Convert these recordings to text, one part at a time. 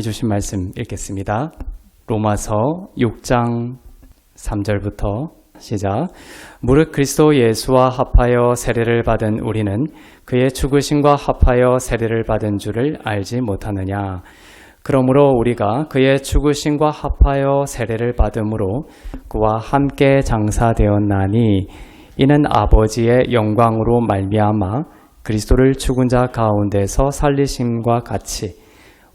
주신 말씀 읽겠습니다. 로마서 6장 3절부터 시작. 무릇 그리스도 예수와 합하여 세례를 받은 우리는 그의 죽으심과 합하여 세례를 받은 줄을 알지 못하느냐. 그러므로 우리가 그의 죽으심과 합하여 세례를 받음으로 그와 함께 장사되었나니 이는 아버지의 영광으로 말미암아 그리스도를 죽은 자 가운데서 살리심과 같이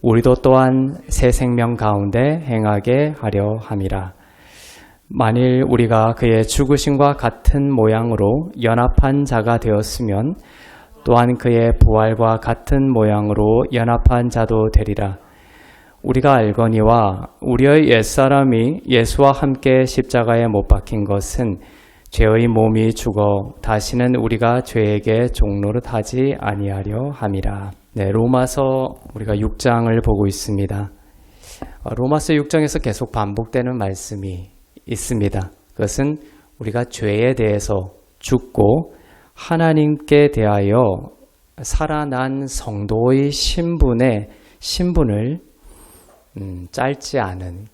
우리도 또한 새 생명 가운데 행하게 하려 함이라. 만일 우리가 그의 죽으심과 같은 모양으로 연합한 자가 되었으면 또한 그의 부활과 같은 모양으로 연합한 자도 되리라. 우리가 알거니와 우리의 옛사람이 예수와 함께 십자가에 못 박힌 것은 죄의 몸이 죽어 다시는 우리가 죄에게 종노릇하지 아니하려 함이라. 네, 로마서 우리가 6장을 보고 있습니다. 로마서 6장에서 계속 반복되는 말씀이 있습니다. 그것은 우리가 죄에 대해서 죽고 하나님께 대하여 살아난 성도의 신분을 짧지 않은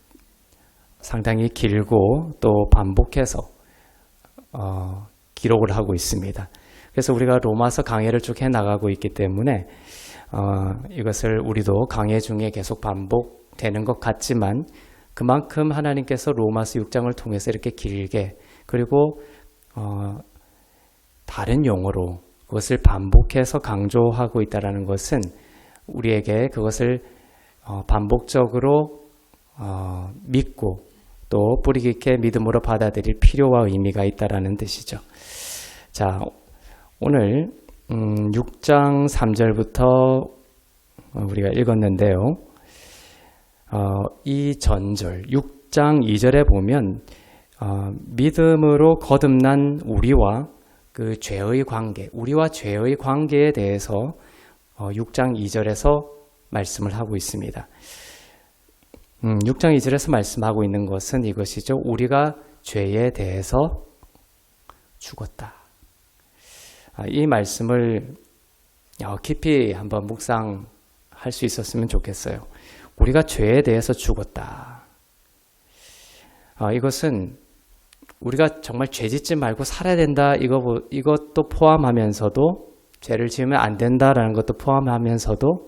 상당히 길고 또 반복해서 기록을 하고 있습니다. 그래서 우리가 로마서 강해를 쭉 해나가고 있기 때문에 이것을 우리도 강해 중에 계속 반복되는 것 같지만 그만큼 하나님께서 로마서 6장을 통해서 이렇게 길게 그리고 다른 용어로 그것을 반복해서 강조하고 있다는 것은 우리에게 그것을 반복적으로 믿고 또 뿌리 깊게 믿음으로 받아들일 필요와 의미가 있다는 뜻이죠. 자, 오늘 6장 3절부터 우리가 읽었는데요. 이 전절 6장 2절에 보면 믿음으로 거듭난 우리와 그 죄의 관계, 우리와 죄의 관계에 대해서 6장 2절에서 말씀을 하고 있습니다. 6장 2절에서 말씀하고 있는 것은 이것이죠. 우리가 죄에 대해서 죽었다. 이 말씀을 깊이 한번 묵상할 수 있었으면 좋겠어요. 우리가 죄에 대해서 죽었다. 이것은 우리가 정말 죄 짓지 말고 살아야 된다. 이것도 포함하면서도 죄를 지으면 안 된다라는 것도 포함하면서도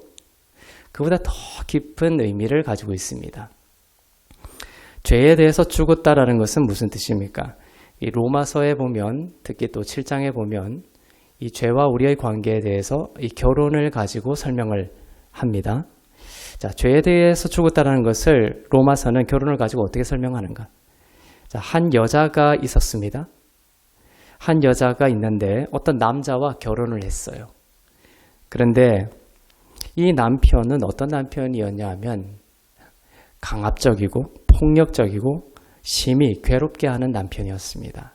그보다 더 깊은 의미를 가지고 있습니다. 죄에 대해서 죽었다라는 것은 무슨 뜻입니까? 이 로마서에 보면 특히 또 7장에 보면 이 죄와 우리의 관계에 대해서 이 결혼을 가지고 설명을 합니다. 자, 죄에 대해서 죽었다라는 것을 로마서는 결혼을 가지고 어떻게 설명하는가? 자, 한 여자가 있었습니다. 한 여자가 있는데 어떤 남자와 결혼을 했어요. 그런데 이 남편은 어떤 남편이었냐 하면 강압적이고 폭력적이고 심히 괴롭게 하는 남편이었습니다.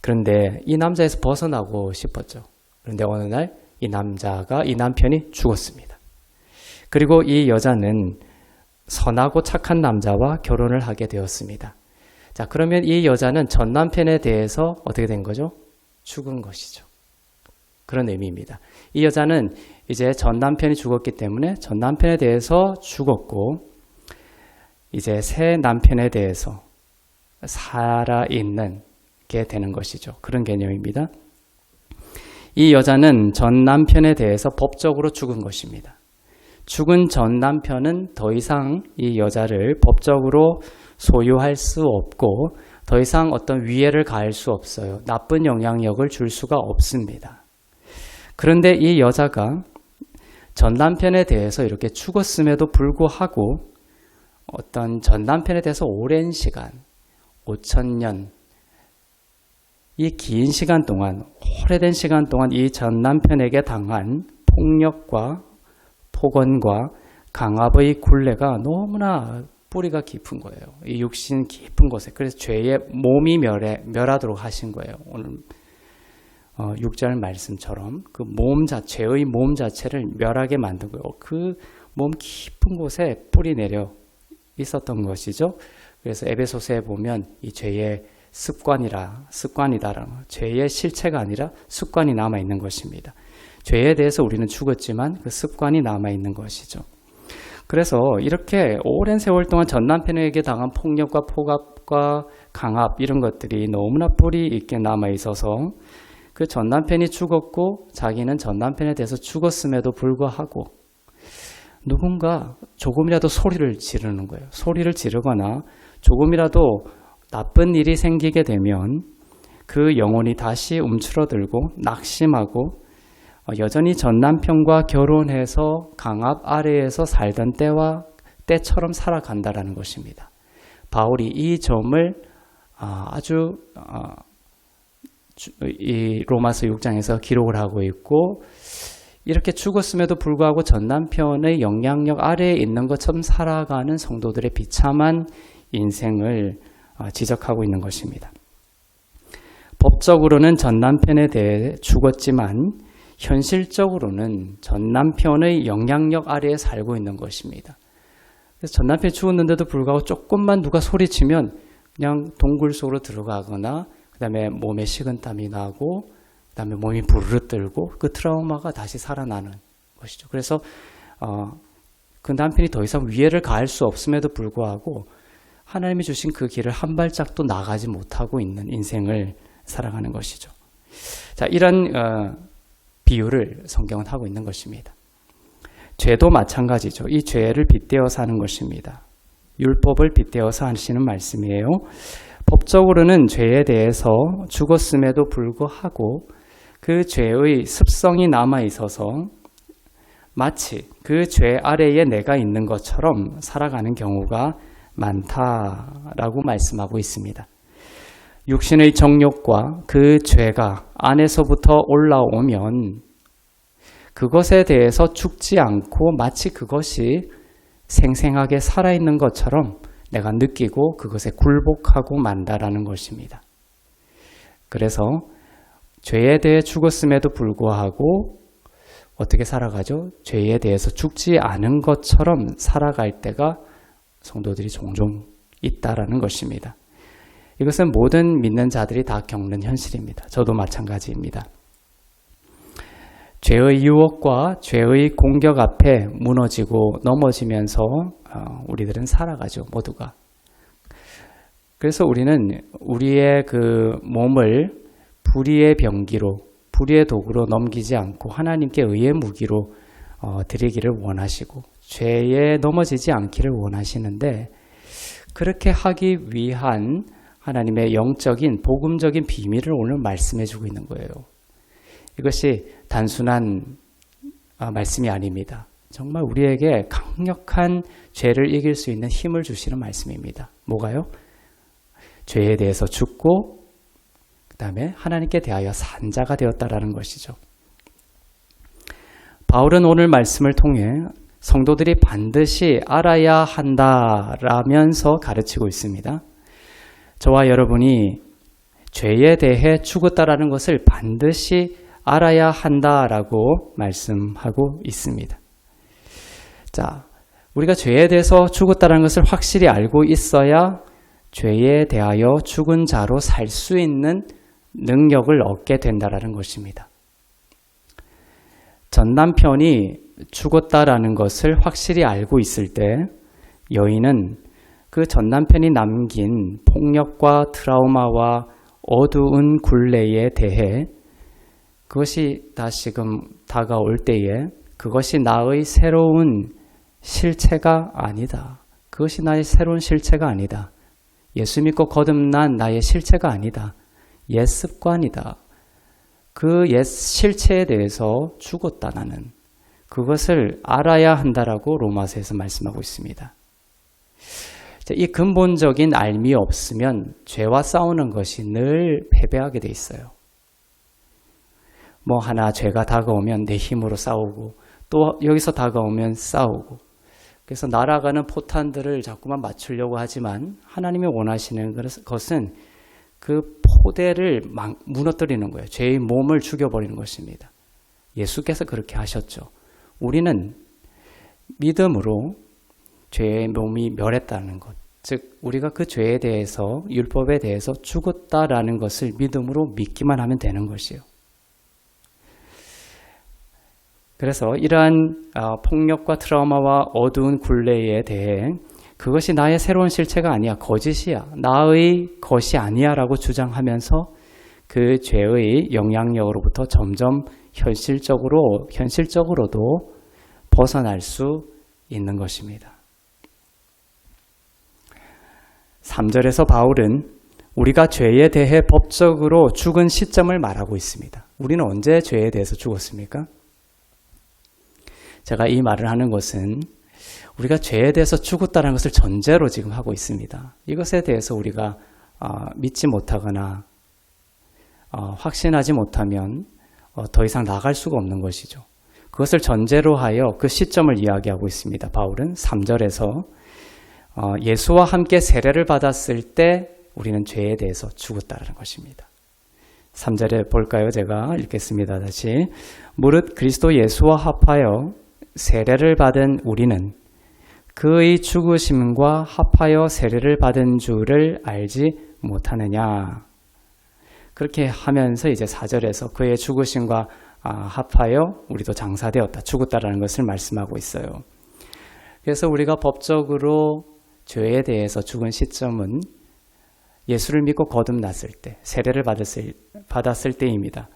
그런데 이 남자에서 벗어나고 싶었죠. 그런데 어느 날 이 남편이 죽었습니다. 그리고 이 여자는 선하고 착한 남자와 결혼을 하게 되었습니다. 자, 그러면 이 여자는 전 남편에 대해서 어떻게 된 거죠? 죽은 것이죠. 그런 의미입니다. 이 여자는 이제 전 남편이 죽었기 때문에 전 남편에 대해서 죽었고 이제 새 남편에 대해서 살아있는 게 되는 것이죠. 그런 개념입니다. 이 여자는 전 남편에 대해서 법적으로 죽은 것입니다. 죽은 전 남편은 더 이상 이 여자를 법적으로 소유할 수 없고 더 이상 어떤 위해를 가할 수 없어요. 나쁜 영향력을 줄 수가 없습니다. 그런데 이 여자가 전 남편에 대해서 이렇게 죽었음에도 불구하고 어떤 전 남편에 대해서 오랜 시간, 5,000년, 이 긴 시간 동안, 오래된 시간 동안 이 전 남편에게 당한 폭력과 폭언과 강압의 굴레가 너무나 뿌리가 깊은 거예요. 이 육신 깊은 곳에. 그래서 죄의 몸이 멸하도록 하신 거예요. 오늘 6절 말씀처럼 그 죄의 몸 자체를 멸하게 만든 거예요. 그 몸 깊은 곳에 뿌리 내려 있었던 것이죠. 그래서 에베소서에 보면 이 죄의 습관이다라는 죄의 실체가 아니라 습관이 남아 있는 것입니다. 죄에 대해서 우리는 죽었지만 그 습관이 남아 있는 것이죠. 그래서 이렇게 오랜 세월 동안 전 남편에게 당한 폭력과 폭압과 강압 이런 것들이 너무나 뿌리 있게 남아 있어서 그 전 남편이 죽었고 자기는 전 남편에 대해서 죽었음에도 불구하고 누군가 조금이라도 소리를 지르는 거예요. 소리를 지르거나 조금이라도 나쁜 일이 생기게 되면 그 영혼이 다시 움츠러들고 낙심하고 여전히 전 남편과 결혼해서 강압 아래에서 살던 때처럼 살아간다라는 것입니다. 바울이 이 점을 아주 이 로마서 6장에서 기록을 하고 있고 이렇게 죽었음에도 불구하고 전 남편의 영향력 아래에 있는 것처럼 살아가는 성도들의 비참한 인생을 지적하고 있는 것입니다. 법적으로는 전 남편에 대해 죽었지만 현실적으로는 전 남편의 영향력 아래에 살고 있는 것입니다. 그래서 전 남편이 죽었는데도 불구하고 조금만 누가 소리치면 그냥 동굴 속으로 들어가거나 그 다음에 몸에 식은땀이 나고 그 다음에 몸이 부르르 떨고 그 트라우마가 다시 살아나는 것이죠. 그래서 그 남편이 더 이상 위해를 가할 수 없음에도 불구하고 하나님이 주신 그 길을 한 발짝도 나가지 못하고 있는 인생을 살아가는 것이죠. 자, 이런 비유를 성경은 하고 있는 것입니다. 죄도 마찬가지죠. 이 죄를 빗대어 사는 것입니다. 율법을 빗대어서 하시는 말씀이에요. 법적으로는 죄에 대해서 죽었음에도 불구하고 그 죄의 습성이 남아 있어서 마치 그 죄 아래에 내가 있는 것처럼 살아가는 경우가 많다라고 말씀하고 있습니다. 육신의 정욕과 그 죄가 안에서부터 올라오면 그것에 대해서 죽지 않고 마치 그것이 생생하게 살아있는 것처럼 내가 느끼고 그것에 굴복하고 만다라는 것입니다. 그래서 죄에 대해 죽었음에도 불구하고 어떻게 살아가죠? 죄에 대해서 죽지 않은 것처럼 살아갈 때가 성도들이 종종 있다라는 것입니다. 이것은 모든 믿는 자들이 다 겪는 현실입니다. 저도 마찬가지입니다. 죄의 유혹과 죄의 공격 앞에 무너지고 넘어지면서 우리들은 살아가죠, 모두가. 그래서 우리는 우리의 그 몸을 불의의 병기로, 불의의 도구로 넘기지 않고 하나님께 의의 무기로 드리기를 원하시고 죄에 넘어지지 않기를 원하시는데 그렇게 하기 위한 하나님의 영적인 복음적인 비밀을 오늘 말씀해 주고 있는 거예요. 이것이 단순한 말씀이 아닙니다. 정말 우리에게 강력한 죄를 이길 수 있는 힘을 주시는 말씀입니다. 뭐가요? 죄에 대해서 죽고 그 다음에 하나님께 대하여 산 자가 되었다라는 것이죠. 바울은 오늘 말씀을 통해 성도들이 반드시 알아야 한다라면서 가르치고 있습니다. 저와 여러분이 죄에 대해 죽었다라는 것을 반드시 알아야 한다라고 말씀하고 있습니다. 자, 우리가 죄에 대해서 죽었다라는 것을 확실히 알고 있어야 죄에 대하여 죽은 자로 살 수 있는 능력을 얻게 된다라는 것입니다. 전 남편이 죽었다라는 것을 확실히 알고 있을 때 여인은 그 전 남편이 남긴 폭력과 트라우마와 어두운 굴레에 대해 그것이 다시금 다가올 때에 그것이 나의 새로운 실체가 아니다. 그것이 나의 새로운 실체가 아니다. 예수 믿고 거듭난 나의 실체가 아니다. 옛 습관이다. 그 옛 실체에 대해서 죽었다 나는. 그것을 알아야 한다라고 로마서에서 말씀하고 있습니다. 이 근본적인 알미 없으면 죄와 싸우는 것이 늘 패배하게 돼 있어요. 뭐 하나 죄가 다가오면 내 힘으로 싸우고 또 여기서 다가오면 싸우고 그래서 날아가는 포탄들을 자꾸만 맞추려고 하지만 하나님이 원하시는 것은 그 포대를 무너뜨리는 거예요. 죄의 몸을 죽여버리는 것입니다. 예수께서 그렇게 하셨죠. 우리는 믿음으로 죄의 몸이 멸했다는 것, 즉 우리가 그 죄에 대해서 율법에 대해서 죽었다라는 것을 믿음으로 믿기만 하면 되는 것이에요. 그래서 이러한 폭력과 트라우마와 어두운 굴레에 대해 그것이 나의 새로운 실체가 아니야, 거짓이야, 나의 것이 아니야 라고 주장하면서 그 죄의 영향력으로부터 점점 현실적으로도 벗어날 수 있는 것입니다. 3절에서 바울은 우리가 죄에 대해 법적으로 죽은 시점을 말하고 있습니다. 우리는 언제 죄에 대해서 죽었습니까? 제가 이 말을 하는 것은 우리가 죄에 대해서 죽었다는 것을 전제로 지금 하고 있습니다. 이것에 대해서 우리가 믿지 못하거나 확신하지 못하면 더 이상 나갈 수가 없는 것이죠. 그것을 전제로 하여 그 시점을 이야기하고 있습니다. 바울은 3절에서 예수와 함께 세례를 받았을 때 우리는 죄에 대해서 죽었다는 것입니다. 3절에 볼까요? 제가 읽겠습니다. 다시. 무릇 그리스도 예수와 합하여 세례를 받은 우리는 그의 죽으심과 합하여 세례를 받은 줄을 알지 못하느냐. 그렇게 하면서 이제 4절에서 그의 죽으심과 합하여 우리도 장사되었다, 죽었다라는 것을 말씀하고 있어요. 그래서 우리가 법적으로 죄에 대해서 죽은 시점은 예수를 믿고 거듭났을 때, 세례를 받았을 때입니다.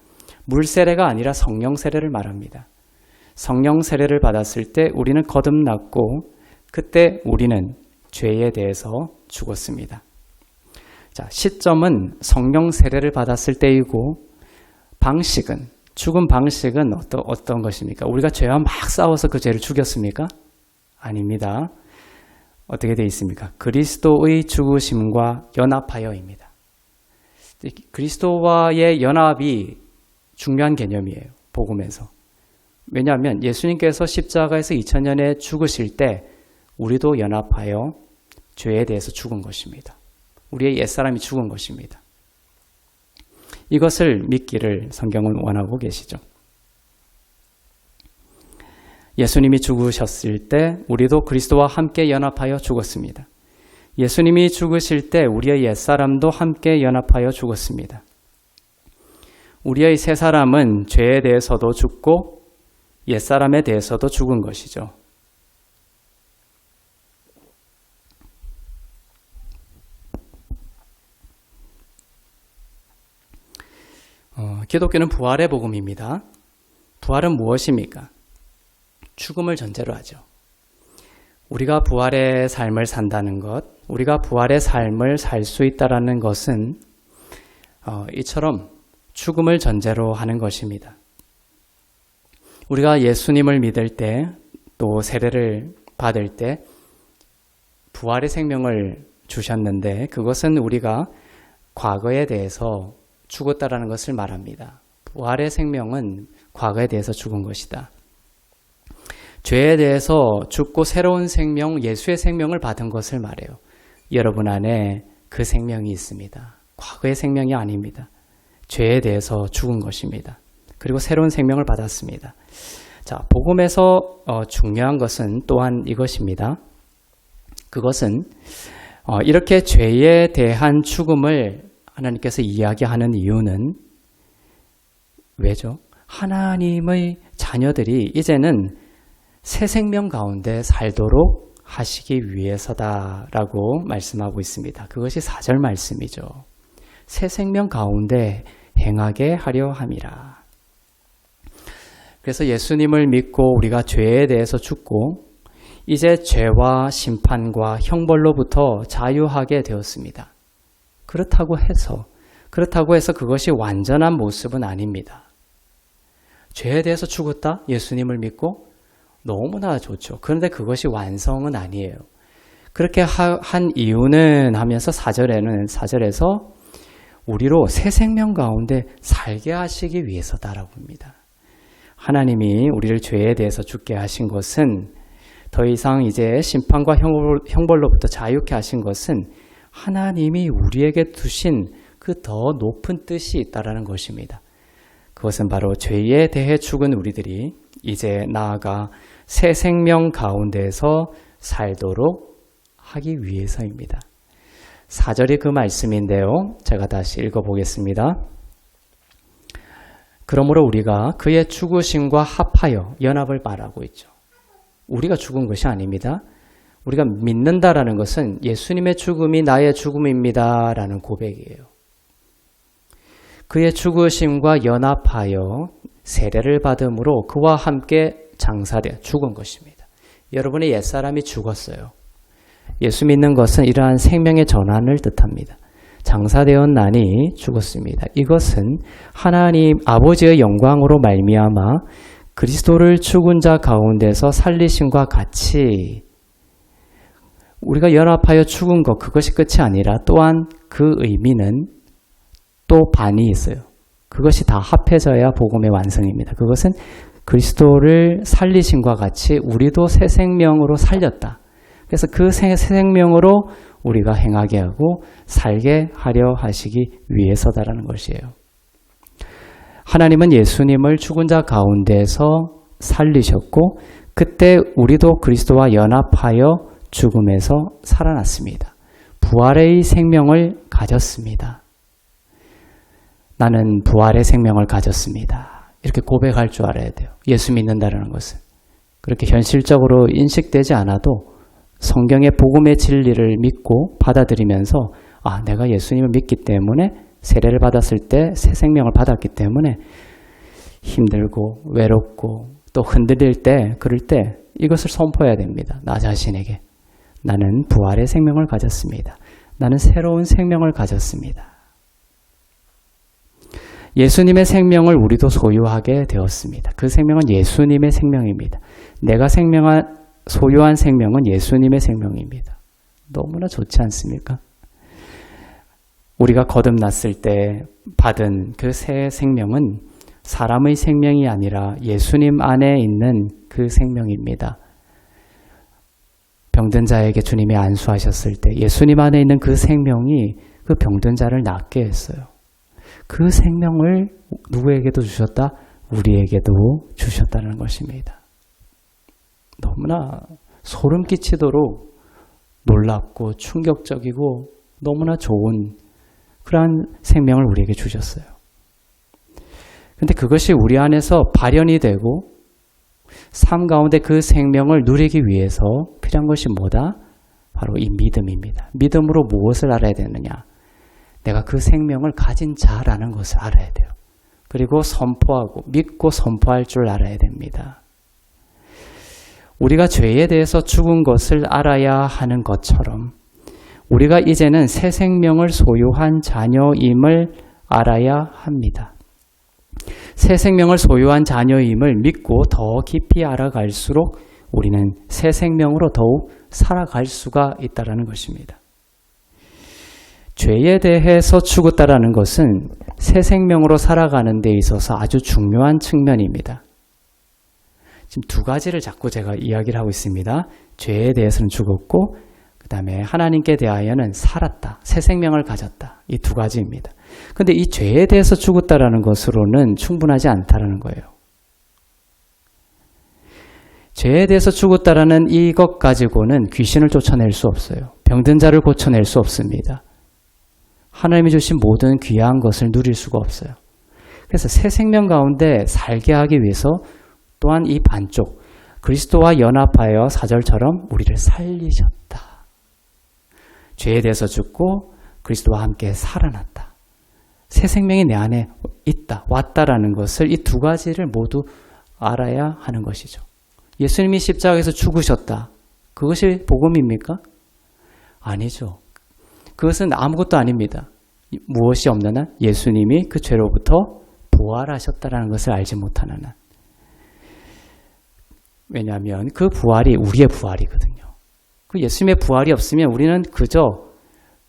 물 세례가 아니라 성령 세례를 말합니다. 성령 세례를 받았을 때 우리는 거듭났고 그때 우리는 죄에 대해서 죽었습니다. 자, 시점은 성령 세례를 받았을 때이고 죽은 방식은 어떤 것입니까? 우리가 죄와 막 싸워서 그 죄를 죽였습니까? 아닙니다. 어떻게 되어 있습니까? 그리스도의 죽으심과 연합하여입니다. 그리스도와의 연합이 중요한 개념이에요. 복음에서. 왜냐하면 예수님께서 십자가에서 2000년에 죽으실 때 우리도 연합하여 죄에 대해서 죽은 것입니다. 우리의 옛사람이 죽은 것입니다. 이것을 믿기를 성경은 원하고 계시죠. 예수님이 죽으셨을 때 우리도 그리스도와 함께 연합하여 죽었습니다. 예수님이 죽으실 때 우리의 옛사람도 함께 연합하여 죽었습니다. 우리의 새 사람은 죄에 대해서도 죽고 옛사람에 대해서도 죽은 것이죠. 기독교는 부활의 복음입니다. 부활은 무엇입니까? 죽음을 전제로 하죠. 우리가 부활의 삶을 산다는 것, 우리가 부활의 삶을 살 수 있다는 것은 이처럼 죽음을 전제로 하는 것입니다. 우리가 예수님을 믿을 때, 또 세례를 받을 때 부활의 생명을 주셨는데 그것은 우리가 과거에 대해서 죽었다라는 것을 말합니다. 부활의 생명은 과거에 대해서 죽은 것이다. 죄에 대해서 죽고 새로운 생명, 예수의 생명을 받은 것을 말해요. 여러분 안에 그 생명이 있습니다. 과거의 생명이 아닙니다. 죄에 대해서 죽은 것입니다. 그리고 새로운 생명을 받았습니다. 자, 복음에서 중요한 것은 또한 이것입니다. 그것은 이렇게 죄에 대한 죽음을 하나님께서 이야기하는 이유는 왜죠? 하나님의 자녀들이 이제는 새 생명 가운데 살도록 하시기 위해서다라고 말씀하고 있습니다. 그것이 4절 말씀이죠. 새 생명 가운데 행하게 하려 함이라. 그래서 예수님을 믿고 우리가 죄에 대해서 죽고 이제 죄와 심판과 형벌로부터 자유하게 되었습니다. 그렇다고 해서 그것이 완전한 모습은 아닙니다. 죄에 대해서 죽었다? 예수님을 믿고? 너무나 좋죠. 그런데 그것이 완성은 아니에요. 그렇게 한 이유는 하면서 4절에서 우리로 새 생명 가운데 살게 하시기 위해서다라고 합니다. 하나님이 우리를 죄에 대해서 죽게 하신 것은 더 이상 이제 심판과 형벌로부터 자유케 하신 것은 하나님이 우리에게 두신 그 더 높은 뜻이 있다라는 것입니다. 그것은 바로 죄에 대해 죽은 우리들이 이제 나아가 새 생명 가운데서 살도록 하기 위해서입니다. 4절이 그 말씀인데요. 제가 다시 읽어보겠습니다. 그러므로 우리가 그의 죽으심과 합하여 연합을 말하고 있죠. 우리가 죽은 것이 아닙니다. 우리가 믿는다라는 것은 예수님의 죽음이 나의 죽음입니다 라는 고백이에요. 그의 죽으심과 연합하여 세례를 받음으로 그와 함께 장사되어 죽은 것입니다. 여러분의 옛사람이 죽었어요. 예수 믿는 것은 이러한 생명의 전환을 뜻합니다. 장사되었나니 죽었습니다. 이것은 하나님 아버지의 영광으로 말미암아 그리스도를 죽은 자 가운데서 살리심과 같이 우리가 연합하여 죽은 것, 그것이 끝이 아니라 또한 그 의미는 또 반이 있어요. 그것이 다 합해져야 복음의 완성입니다. 그것은 그리스도를 살리심과 같이 우리도 새 생명으로 살렸다. 그래서 그 새 생명으로 우리가 행하게 하고 살게 하려 하시기 위해서다라는 것이에요. 하나님은 예수님을 죽은 자 가운데서 살리셨고 그때 우리도 그리스도와 연합하여 죽음에서 살아났습니다. 부활의 생명을 가졌습니다. 나는 부활의 생명을 가졌습니다. 이렇게 고백할 줄 알아야 돼요. 예수 믿는다는 것은. 그렇게 현실적으로 인식되지 않아도 성경의 복음의 진리를 믿고 받아들이면서 내가 예수님을 믿기 때문에 세례를 받았을 때 새 생명을 받았기 때문에 힘들고 외롭고 또 흔들릴 때 그럴 때 이것을 선포해야 됩니다. 나 자신에게. 나는 부활의 생명을 가졌습니다. 나는 새로운 생명을 가졌습니다. 예수님의 생명을 우리도 소유하게 되었습니다. 그 생명은 예수님의 생명입니다. 내가 소유한 생명은 예수님의 생명입니다. 너무나 좋지 않습니까? 우리가 거듭났을 때 받은 그 새 생명은 사람의 생명이 아니라 예수님 안에 있는 그 생명입니다. 병든 자에게 주님이 안수하셨을 때 예수님 안에 있는 그 생명이 그 병든 자를 낫게 했어요. 그 생명을 누구에게도 주셨다? 우리에게도 주셨다는 것입니다. 너무나 소름 끼치도록 놀랍고 충격적이고 너무나 좋은 그러한 생명을 우리에게 주셨어요. 근데 그것이 우리 안에서 발현이 되고 삶 가운데 그 생명을 누리기 위해서 필요한 것이 뭐다? 바로 이 믿음입니다. 믿음으로 무엇을 알아야 되느냐? 내가 그 생명을 가진 자라는 것을 알아야 돼요. 그리고 선포하고 믿고 선포할 줄 알아야 됩니다. 우리가 죄에 대해서 죽은 것을 알아야 하는 것처럼 우리가 이제는 새 생명을 소유한 자녀임을 알아야 합니다. 새 생명을 소유한 자녀임을 믿고 더 깊이 알아갈수록 우리는 새 생명으로 더욱 살아갈 수가 있다는 것입니다. 죄에 대해서 죽었다라는 것은 새 생명으로 살아가는 데 있어서 아주 중요한 측면입니다. 지금 두 가지를 자꾸 제가 이야기를 하고 있습니다. 죄에 대해서는 죽었고 그 다음에 하나님께 대하여는 살았다. 새 생명을 가졌다. 이 두 가지입니다. 그런데 이 죄에 대해서 죽었다라는 것으로는 충분하지 않다라는 거예요. 죄에 대해서 죽었다라는 이것 가지고는 귀신을 쫓아낼 수 없어요. 병든 자를 고쳐낼 수 없습니다. 하나님이 주신 모든 귀한 것을 누릴 수가 없어요. 그래서 새 생명 가운데 살게 하기 위해서 또한 이 반쪽, 그리스도와 연합하여 4절처럼 우리를 살리셨다. 죄에 대해서 죽고 그리스도와 함께 살아났다. 새 생명이 내 안에 있다, 왔다라는 것을 이 두 가지를 모두 알아야 하는 것이죠. 예수님이 십자가에서 죽으셨다. 그것이 복음입니까? 아니죠. 그것은 아무것도 아닙니다. 무엇이 없는 한? 예수님이 그 죄로부터 부활하셨다는 것을 알지 못하는 한. 왜냐하면 그 부활이 우리의 부활이거든요. 그 예수님의 부활이 없으면 우리는 그저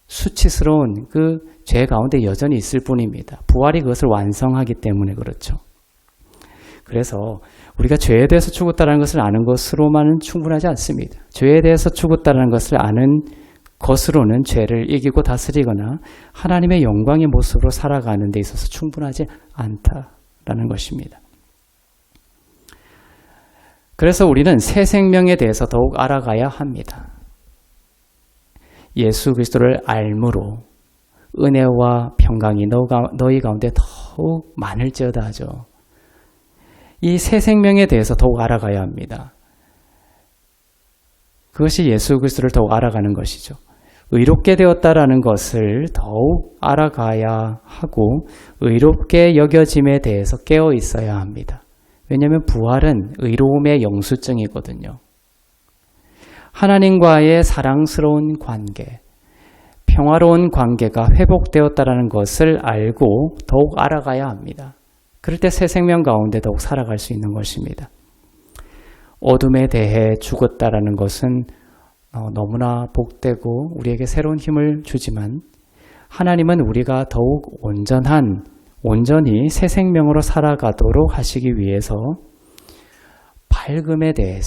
수치스러운 그 죄 가운데 여전히 있을 뿐입니다. 부활이 그것을 완성하기 때문에 그렇죠. 그래서 우리가 죄에 대해서 죽었다는 것을 아는 것으로만은 충분하지 않습니다. 죄에 대해서 죽었다는 것을 아는 것으로는 죄를 이기고 다스리거나 하나님의 영광의 모습으로 살아가는 데 있어서 충분하지 않다라는 것입니다. 그래서 우리는 새 생명에 대해서 더욱 알아가야 합니다. 예수 그리스도를 알므로 은혜와 평강이 너희 가운데 더욱 많을지어다 하죠. 이 새 생명에 대해서 더욱 알아가야 합니다. 그것이 예수 그리스도를 더욱 알아가는 것이죠. 의롭게 되었다라는 것을 더욱 알아가야 하고 의롭게 여겨짐에 대해서 깨어 있어야 합니다. 왜냐하면 부활은 의로움의 영수증이거든요. 하나님과의 사랑스러운 관계, 평화로운 관계가 회복되었다는 것을 알고 더욱 알아가야 합니다. 그럴 때 새 생명 가운데 더욱 살아갈 수 있는 것입니다. 어둠에 대해 죽었다라는 것은 너무나 복되고 우리에게 새로운 힘을 주지만 하나님은 우리가 더욱 온전히 새 생명으로 살아가도록 하시기 위해서 밝음에 대해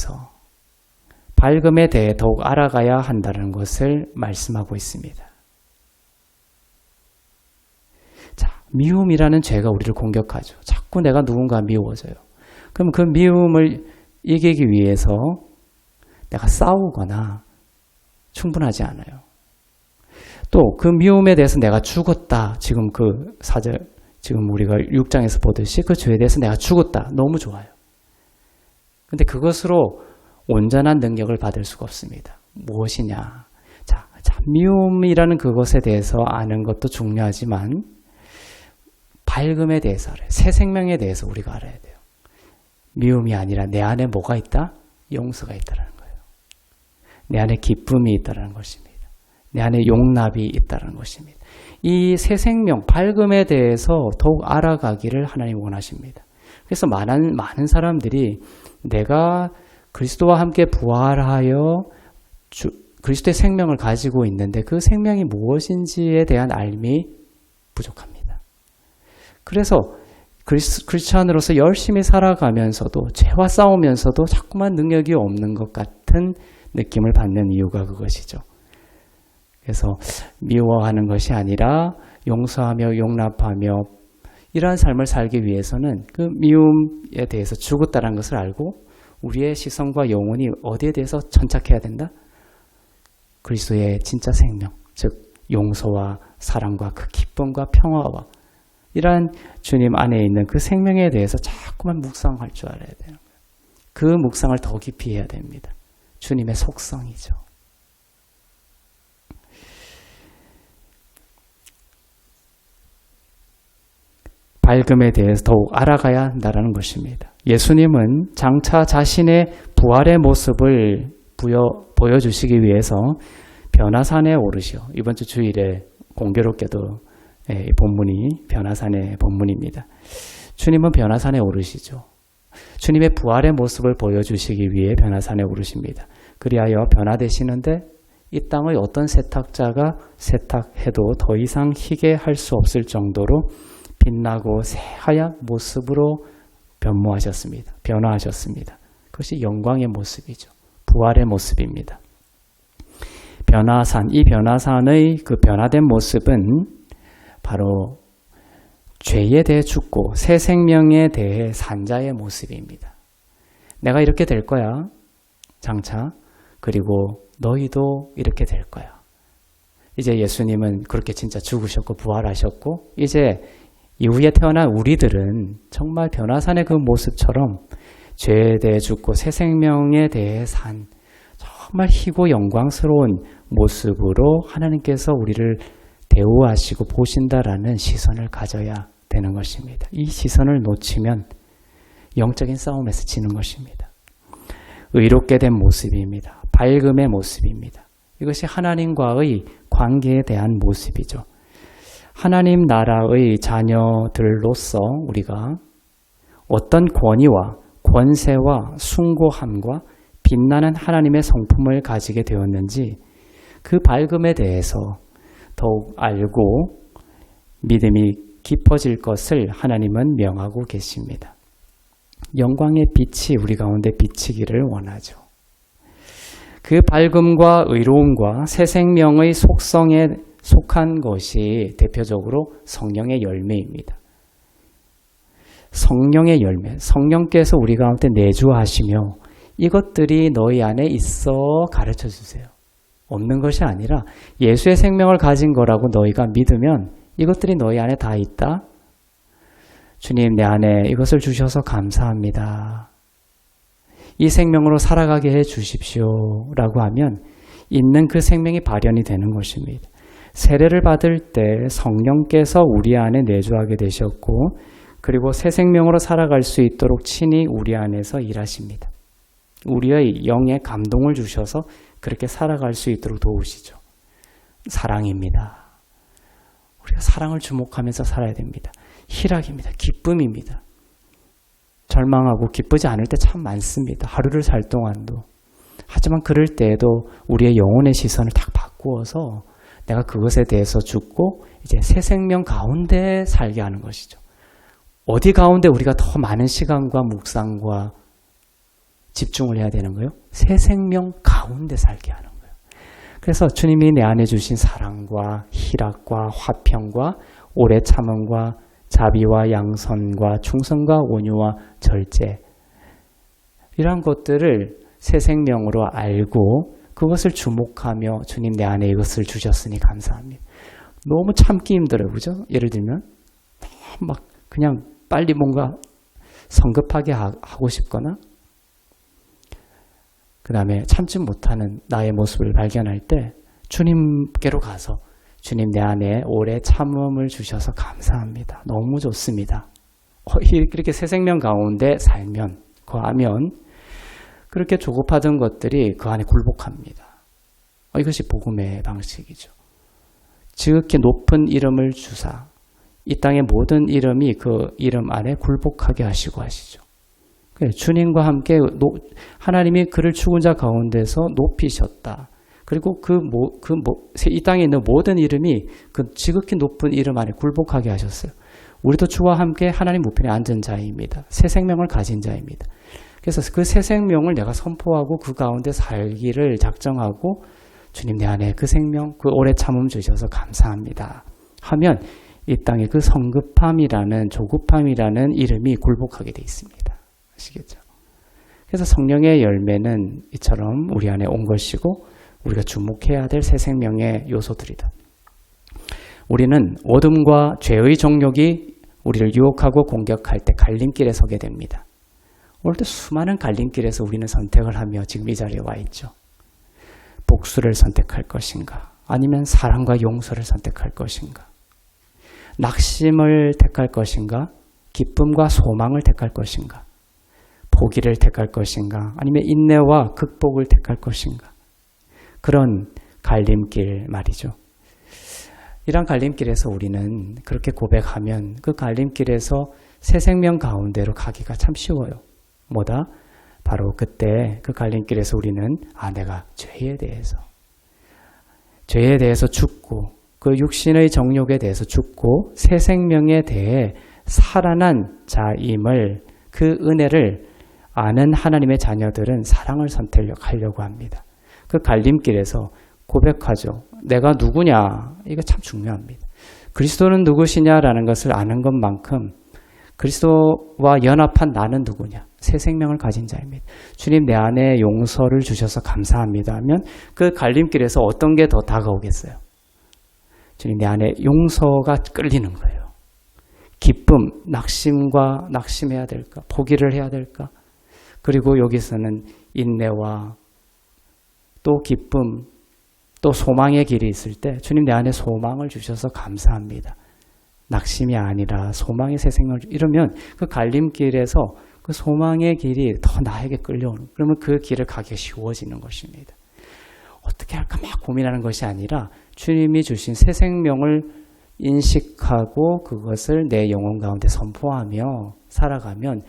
더욱 알아가야 한다는 것을 말씀하고 있습니다. 자, 미움이라는 죄가 우리를 공격하죠. 자꾸 내가 누군가 미워져요. 그럼 그 미움을 이기기 위해서 내가 싸우거나 충분하지 않아요. 또 그 미움에 대해서 내가 죽었다. 지금 지금 우리가 6장에서 보듯이 그 죄에 대해서 내가 죽었다. 너무 좋아요. 근데 그것으로 온전한 능력을 받을 수가 없습니다. 무엇이냐? 자, 미움이라는 그것에 대해서 아는 것도 중요하지만 밝음에 대해서 알아요. 새 생명에 대해서 우리가 알아야 돼요. 미움이 아니라 내 안에 뭐가 있다? 용서가 있다는 거예요. 내 안에 기쁨이 있다는 것입니다. 내 안에 용납이 있다는 것입니다. 이 새 생명, 밝음에 대해서 더욱 알아가기를 하나님 원하십니다. 그래서 많은 사람들이 내가 그리스도와 함께 부활하여 그리스도의 생명을 가지고 있는데 그 생명이 무엇인지에 대한 알미 부족합니다. 그래서 크리스찬으로서 열심히 살아가면서도 죄와 싸우면서도 자꾸만 능력이 없는 것 같은 느낌을 받는 이유가 그것이죠. 그래서 미워하는 것이 아니라 용서하며 용납하며 이러한 삶을 살기 위해서는 그 미움에 대해서 죽었다는 것을 알고 우리의 시선과 영혼이 어디에 대해서 천착해야 된다? 그리스도의 진짜 생명, 즉 용서와 사랑과 그 기쁨과 평화와 이러한 주님 안에 있는 그 생명에 대해서 자꾸만 묵상할 줄 알아야 돼요. 그 묵상을 더 깊이 해야 됩니다. 주님의 속성이죠. 밝음에 대해서 더욱 알아가야 한다는 것입니다. 예수님은 장차 자신의 부활의 모습을 보여주시기 위해서 변화산에 오르시오. 이번 주 주일에 공교롭게도 본문이 변화산의 본문입니다. 주님은 변화산에 오르시죠. 주님의 부활의 모습을 보여주시기 위해 변화산에 오르십니다. 그리하여 변화되시는데 이 땅의 어떤 세탁자가 세탁해도 더 이상 희게 할 수 없을 정도로 빛나고 새하얀 모습으로 변화하셨습니다. 그것이 영광의 모습이죠. 부활의 모습입니다. 이 변화산의 그 변화된 모습은 바로 죄에 대해 죽고 새 생명에 대해 산 자의 모습입니다. 내가 이렇게 될 거야. 장차. 그리고 너희도 이렇게 될 거야. 이제 예수님은 그렇게 진짜 죽으셨고 부활하셨고 이제 이후에 태어난 우리들은 정말 변화산의 그 모습처럼 죄에 대해 죽고 새 생명에 대해 산 정말 희고 영광스러운 모습으로 하나님께서 우리를 대우하시고 보신다라는 시선을 가져야 되는 것입니다. 이 시선을 놓치면 영적인 싸움에서 지는 것입니다. 의롭게 된 모습입니다. 밝음의 모습입니다. 이것이 하나님과의 관계에 대한 모습이죠. 하나님 나라의 자녀들로서 우리가 어떤 권위와 권세와 숭고함과 빛나는 하나님의 성품을 가지게 되었는지 그 밝음에 대해서 더욱 알고 믿음이 깊어질 것을 하나님은 명하고 계십니다. 영광의 빛이 우리 가운데 비치기를 원하죠. 그 밝음과 의로움과 새 생명의 속성에 속한 것이 대표적으로 성령의 열매입니다. 성령의 열매, 성령께서 우리 가운데 내주하시며 이것들이 너희 안에 있어 가르쳐 주세요. 없는 것이 아니라 예수의 생명을 가진 거라고 너희가 믿으면 이것들이 너희 안에 다 있다. 주님 내 안에 이것을 주셔서 감사합니다. 이 생명으로 살아가게 해 주십시오 라고 하면 있는 그 생명이 발현이 되는 것입니다. 세례를 받을 때 성령께서 우리 안에 내주하게 되셨고 그리고 새 생명으로 살아갈 수 있도록 친히 우리 안에서 일하십니다. 우리의 영에 감동을 주셔서 그렇게 살아갈 수 있도록 도우시죠. 사랑입니다. 우리가 사랑을 주목하면서 살아야 됩니다. 희락입니다. 기쁨입니다. 절망하고 기쁘지 않을 때 참 많습니다. 하루를 살 동안도. 하지만 그럴 때에도 우리의 영혼의 시선을 딱 바꾸어서 내가 그것에 대해서 죽고 이제 새 생명 가운데 살게 하는 것이죠. 어디 가운데 우리가 더 많은 시간과 묵상과 집중을 해야 되는 거예요? 새 생명 가운데 살게 하는 거예요. 그래서 주님이 내 안에 주신 사랑과 희락과 화평과 오래 참음과 자비와 양선과 충성과 온유와 절제 이런 것들을 새 생명으로 알고 그것을 주목하며 주님 내 안에 이것을 주셨으니 감사합니다. 너무 참기 힘들어요. 그죠? 예를 들면 막 그냥 빨리 뭔가 성급하게 하고 싶거나 그 다음에 참지 못하는 나의 모습을 발견할 때 주님께로 가서 주님 내 안에 오래 참음을 주셔서 감사합니다. 너무 좋습니다. 이렇게 새 생명 가운데 살면 거하면 그렇게 조급하던 것들이 그 안에 굴복합니다. 이것이 복음의 방식이죠. 지극히 높은 이름을 주사 이 땅의 모든 이름이 그 이름 안에 굴복하게 하시고 하시죠. 주님과 함께 하나님이 그를 죽은 자 가운데서 높이셨다. 그리고 이 땅에 있는 모든 이름이 그 지극히 높은 이름 안에 굴복하게 하셨어요. 우리도 주와 함께 하나님 우편에 앉은 자입니다. 새 생명을 가진 자입니다. 그래서 그 새 생명을 내가 선포하고 그 가운데 살기를 작정하고 주님 내 안에 그 생명, 그 오래 참음 주셔서 감사합니다. 하면 이 땅에 그 성급함이라는 조급함이라는 이름이 굴복하게 돼 있습니다. 아시겠죠? 그래서 성령의 열매는 이처럼 우리 안에 온 것이고 우리가 주목해야 될 새 생명의 요소들이다. 우리는 어둠과 죄의 정욕이 우리를 유혹하고 공격할 때 갈림길에 서게 됩니다. 오늘도 수많은 갈림길에서 우리는 선택을 하며 지금 이 자리에 와 있죠. 복수를 선택할 것인가? 아니면 사랑과 용서를 선택할 것인가? 낙심을 택할 것인가? 기쁨과 소망을 택할 것인가? 포기를 택할 것인가? 아니면 인내와 극복을 택할 것인가? 그런 갈림길 말이죠. 이런 갈림길에서 우리는 그렇게 고백하면 그 갈림길에서 새 생명 가운데로 가기가 참 쉬워요. 뭐다? 바로 그때 그 갈림길에서 우리는 내가 죄에 대해서 죽고 그 육신의 정욕에 대해서 죽고 새 생명에 대해 살아난 자임을 그 은혜를 아는 하나님의 자녀들은 사랑을 선택하려고 합니다. 그 갈림길에서 고백하죠. 내가 누구냐? 이거 참 중요합니다. 그리스도는 누구시냐라는 것을 아는 것만큼 그리스도와 연합한 나는 누구냐? 새 생명을 가진 자입니다. 주님 내 안에 용서를 주셔서 감사합니다 하면 그 갈림길에서 어떤 게 더 다가오겠어요? 주님 내 안에 용서가 끌리는 거예요. 기쁨, 낙심해야 될까? 포기를 해야 될까? 그리고 여기서는 인내와 또 기쁨, 또 소망의 길이 있을 때 주님 내 안에 소망을 주셔서 감사합니다. 낙심이 아니라 소망의 새 생명을 이러면 그 갈림길에서 그 소망의 길이 더 나에게 끌려오는 그러면 그 길을 가기가 쉬워지는 것입니다. 어떻게 할까 막 고민하는 것이 아니라 주님이 주신 새 생명을 인식하고 그것을 내 영혼 가운데 선포하며 살아가면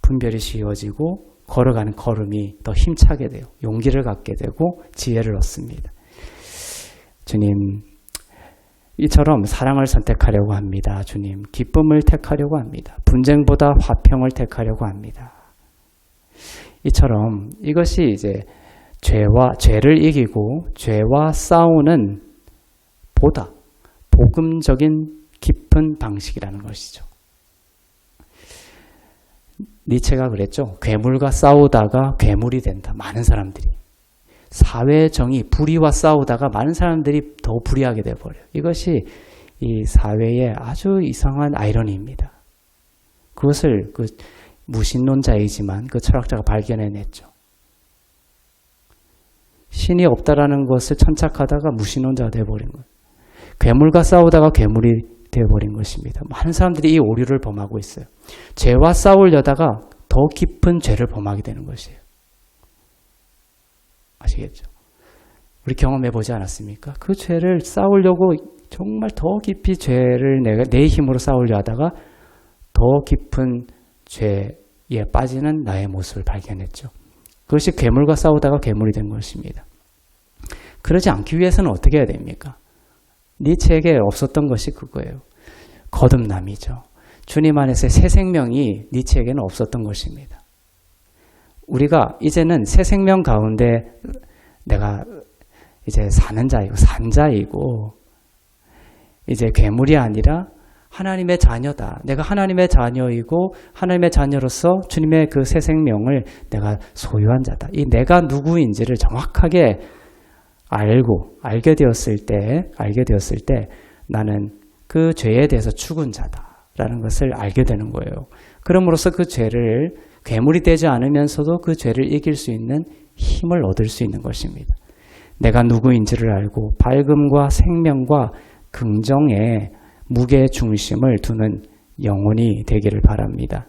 분별이 쉬워지고 걸어가는 걸음이 더 힘차게 돼요. 용기를 갖게 되고 지혜를 얻습니다. 주님, 이처럼 사랑을 선택하려고 합니다. 주님, 기쁨을 택하려고 합니다. 분쟁보다 화평을 택하려고 합니다. 이처럼 이것이 이제 죄를 이기고 죄와 싸우는 보다 복음적인 깊은 방식이라는 것이죠. 니체가 그랬죠. 괴물과 싸우다가 괴물이 된다. 많은 사람들이. 사회의 정의, 불의와 싸우다가 많은 사람들이 더 불의하게 되어버려요. 이것이 이 사회의 아주 이상한 아이러니입니다. 그것을 그 무신론자이지만 그 철학자가 발견해냈죠. 신이 없다라는 것을 천착하다가 무신론자가 되어버린 거예요. 괴물과 싸우다가 괴물이 되어버린 것입니다. 많은 사람들이 이 오류를 범하고 있어요. 죄와 싸우려다가 더 깊은 죄를 범하게 되는 것이에요. 아시겠죠? 우리 경험해보지 않았습니까? 그 죄를 싸우려고 정말 더 깊이 죄를 내 힘으로 싸우려 하다가 더 깊은 죄에 빠지는 나의 모습을 발견했죠. 그것이 괴물과 싸우다가 괴물이 된 것입니다. 그러지 않기 위해서는 어떻게 해야 됩니까? 니체에게 없었던 것이 그거예요. 거듭남이죠. 주님 안에서의 새 생명이 니체에게는 없었던 것입니다. 우리가 이제는 새 생명 가운데 내가 이제 사는 자이고 산 자이고 이제 괴물이 아니라 하나님의 자녀다. 내가 하나님의 자녀이고 하나님의 자녀로서 주님의 그 새 생명을 내가 소유한 자다. 이 내가 누구인지를 정확하게 알게 되었을 때 나는 그 죄에 대해서 죽은 자다라는 것을 알게 되는 거예요. 그럼으로써 그 죄를 괴물이 되지 않으면서도 그 죄를 이길 수 있는 힘을 얻을 수 있는 것입니다. 내가 누구인지를 알고 밝음과 생명과 긍정에 무게 중심을 두는 영혼이 되기를 바랍니다.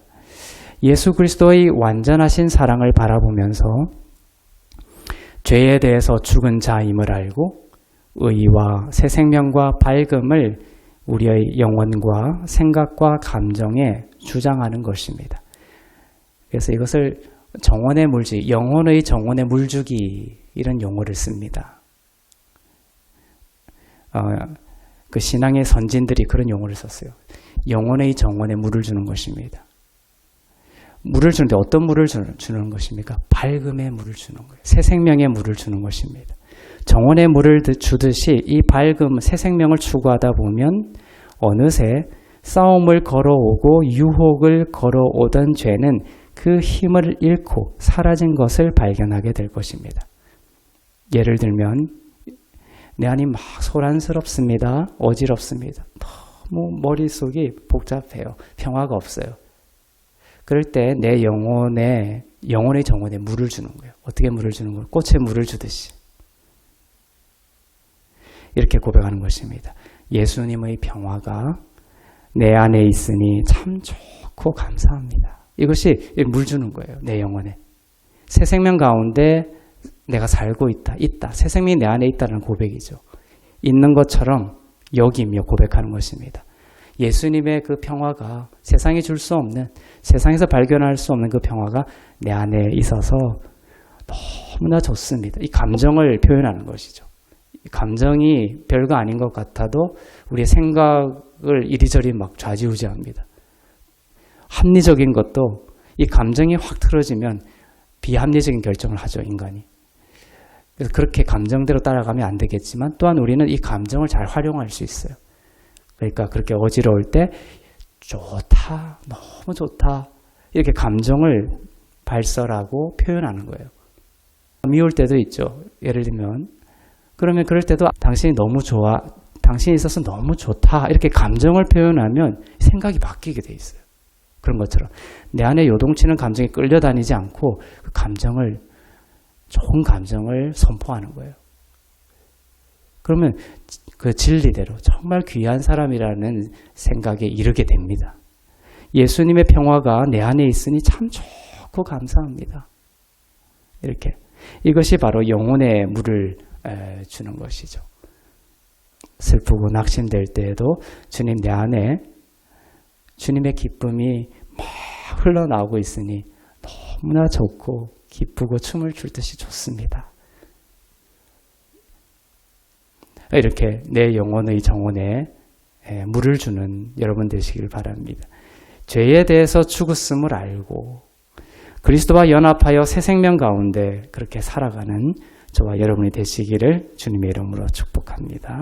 예수 그리스도의 완전하신 사랑을 바라보면서 죄에 대해서 죽은 자임을 알고 의와 새 생명과 밝음을 우리의 영혼과 생각과 감정에 주장하는 것입니다. 그래서 이것을 정원의 물주기, 영혼의 정원의 물주기 이런 용어를 씁니다. 그 신앙의 선진들이 그런 용어를 썼어요. 영혼의 정원에 물을 주는 것입니다. 물을 주는데 어떤 물을 주는 것입니까? 밝음의 물을 주는 거예요. 새 생명의 물을 주는 것입니다. 정원의 물을 주듯이 이 밝음, 새 생명을 추구하다 보면 어느새 싸움을 걸어오고 유혹을 걸어오던 죄는 그 힘을 잃고 사라진 것을 발견하게 될 것입니다. 예를 들면 내 안이 막 소란스럽습니다. 어지럽습니다. 너무 머릿속이 복잡해요. 평화가 없어요. 그럴 때 내 영혼의 정원에 물을 주는 거예요. 어떻게 물을 주는 거예요? 꽃에 물을 주듯이. 이렇게 고백하는 것입니다. 예수님의 평화가 내 안에 있으니 참 좋고 감사합니다. 이것이 물 주는 거예요. 내 영혼에. 새 생명 가운데 내가 살고 있다. 새 생명이 내 안에 있다는 고백이죠. 있는 것처럼 여기며 고백하는 것입니다. 예수님의 그 평화가 세상이 줄 수 없는, 세상에서 발견할 수 없는 그 평화가 내 안에 있어서 너무나 좋습니다. 이 감정을 표현하는 것이죠. 이 감정이 별거 아닌 것 같아도 우리의 생각을 이리저리 막 좌지우지합니다. 합리적인 것도 이 감정이 확 틀어지면 비합리적인 결정을 하죠, 인간이. 그래서 그렇게 감정대로 따라가면 안 되겠지만 또한 우리는 이 감정을 잘 활용할 수 있어요. 그러니까 그렇게 어지러울 때 좋다, 너무 좋다 이렇게 감정을 발설하고 표현하는 거예요. 미울 때도 있죠. 예를 들면 그러면 그럴 때도 당신이 너무 좋아, 당신이 있어서 너무 좋다 이렇게 감정을 표현하면 생각이 바뀌게 돼 있어요. 그런 것처럼 내 안에 요동치는 감정이 끌려다니지 않고 그 감정을, 좋은 감정을 선포하는 거예요. 그러면 그 진리대로 정말 귀한 사람이라는 생각에 이르게 됩니다. 예수님의 평화가 내 안에 있으니 참 좋고 감사합니다. 이렇게. 이것이 바로 영혼의 물을 주는 것이죠. 슬프고 낙심될 때에도 주님 내 안에 주님의 기쁨이 막 흘러나오고 있으니 너무나 좋고 기쁘고 춤을 출 듯이 좋습니다. 이렇게 내 영혼의 정원에 물을 주는 여러분 되시길 바랍니다. 죄에 대해서 죽었음을 알고 그리스도와 연합하여 새 생명 가운데 그렇게 살아가는 저와 여러분이 되시기를 주님의 이름으로 축복합니다.